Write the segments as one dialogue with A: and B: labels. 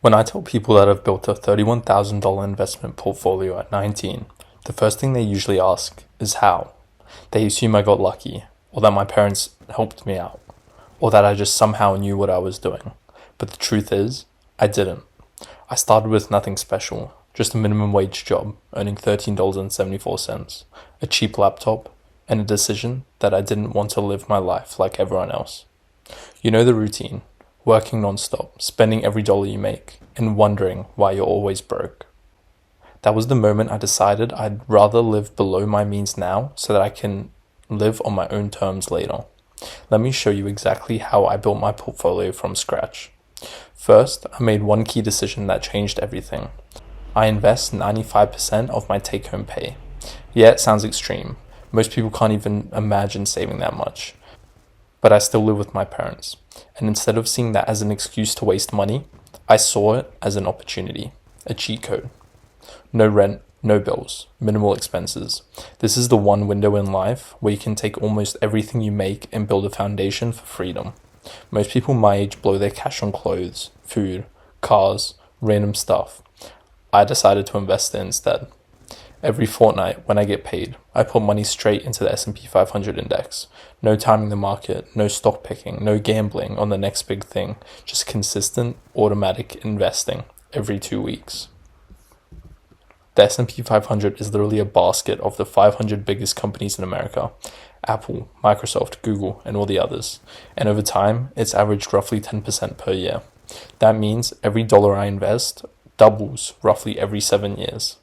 A: When I tell people that I've built a $31,000 investment portfolio at 19, the first thing they usually ask is how. They assume I got lucky, or that my parents helped me out, or that I just somehow knew what I was doing. But the truth is, I didn't. I started with nothing special, just a minimum wage job, earning $13.74, a cheap laptop, and a decision that I didn't want to live my life like everyone else. You know the routine. Working non-stop, spending every dollar you make, and wondering why you're always broke. That was the moment I decided I'd rather live below my means now so that I can live on my own terms later. Let me show you exactly how I built my portfolio from scratch. First, I made one key decision that changed everything. I invest 95% of my take-home pay. Yeah, it sounds extreme. Most people can't even imagine saving that much. But I still live with my parents. And instead of seeing that as an excuse to waste money, I saw it as an opportunity, a cheat code. No rent, no bills, minimal expenses. This is the one window in life where you can take almost everything you make and build a foundation for freedom. Most people my age blow their cash on clothes, food, cars, random stuff. I decided to invest it instead. Every fortnight, when I get paid, I put money straight into the S&P 500 index. No timing the market, no stock picking, no gambling on the next big thing, just consistent, automatic investing every 2 weeks. The S&P 500 is literally a basket of the 500 biggest companies in America. Apple, Microsoft, Google, and all the others. And over time, it's averaged roughly 10% per year. That means every dollar I invest doubles roughly every 7 years.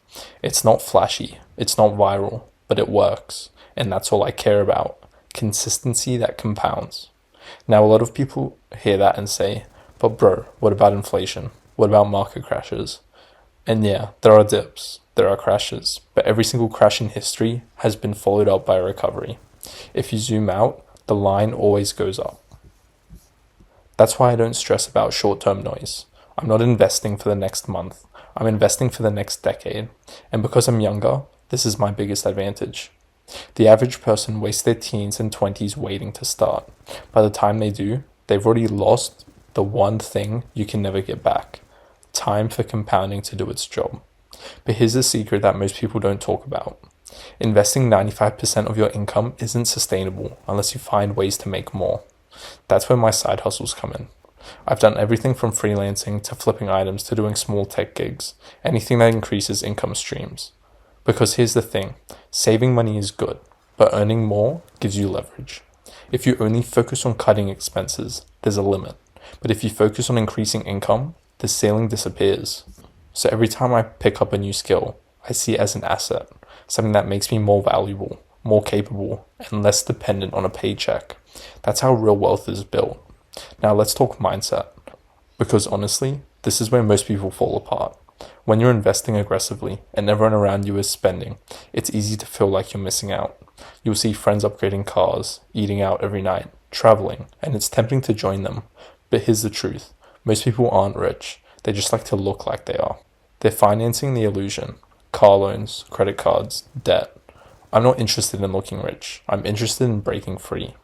A: It's not flashy, it's not viral, but it works. And that's all I care about. Consistency that compounds. Now, a lot of people hear that and say, but bro, what about inflation? What about market crashes? And yeah, there are dips, there are crashes, but every single crash in history has been followed up by a recovery. If you zoom out, the line always goes up. That's why I don't stress about short-term noise. I'm not investing for the next month. I'm investing for the next decade. And because I'm younger, this is my biggest advantage. The average person wastes their teens and 20s waiting to start. By the time they do, they've already lost the one thing you can never get back. Time for compounding to do its job. But here's the secret that most people don't talk about. Investing 95% of your income isn't sustainable unless you find ways to make more. That's where my side hustles come in. I've done everything from freelancing to flipping items to doing small tech gigs, anything that increases income streams. Because here's the thing, saving money is good, but earning more gives you leverage. If you only focus on cutting expenses, there's a limit. But if you focus on increasing income, the ceiling disappears. So every time I pick up a new skill, I see it as an asset, something that makes me more valuable, more capable, and less dependent on a paycheck. That's how real wealth is built. Now let's talk mindset, because honestly, this is where most people fall apart. When you're investing aggressively and everyone around you is spending, it's easy to feel like you're missing out. You'll see friends upgrading cars, eating out every night, traveling, and it's tempting to join them. But here's the truth, most people aren't rich, they just like to look like they are. They're financing the illusion, car loans, credit cards, debt. I'm not interested in looking rich, I'm interested in breaking free.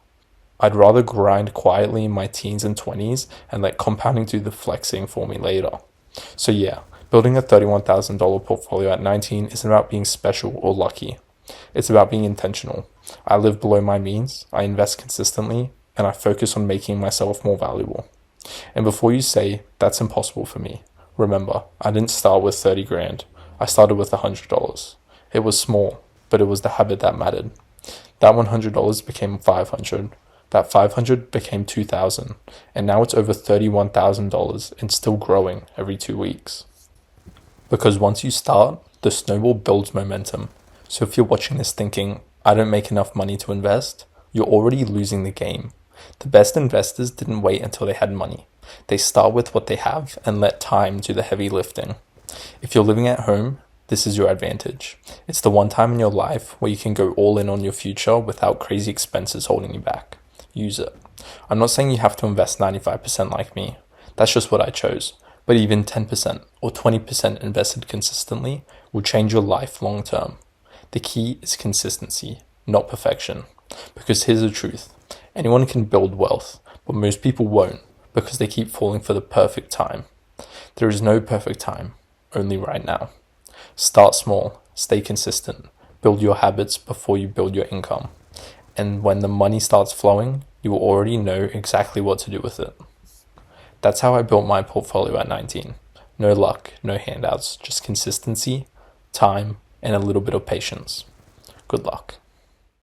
A: I'd rather grind quietly in my teens and 20s and let compounding do the flexing for me later. So yeah, building a $31,000 portfolio at 19 isn't about being special or lucky. It's about being intentional. I live below my means, I invest consistently, and I focus on making myself more valuable. And before you say, that's impossible for me, remember, I didn't start with 30 grand. I started with $100. It was small, but it was the habit that mattered. That $100 became $500. That $500 became $2,000, and now it's over $31,000 and still growing every 2 weeks. Because once you start, the snowball builds momentum. So if you're watching this thinking, I don't make enough money to invest, you're already losing the game. The best investors didn't wait until they had money. They start with what they have and let time do the heavy lifting. If you're living at home, this is your advantage. It's the one time in your life where you can go all in on your future without crazy expenses holding you back. Use it. I'm not saying you have to invest 95% like me. That's just what I chose. But even 10% or 20% invested consistently will change your life long term. The key is consistency, not perfection. Because here's the truth. Anyone can build wealth, but most people won't because they keep falling for the perfect time. There is no perfect time, only right now. Start small, stay consistent, build your habits before you build your income. And when the money starts flowing, you will already know exactly what to do with it. That's how I built my portfolio at 19. No luck, no handouts, just consistency, time, and a little bit of patience. Good luck.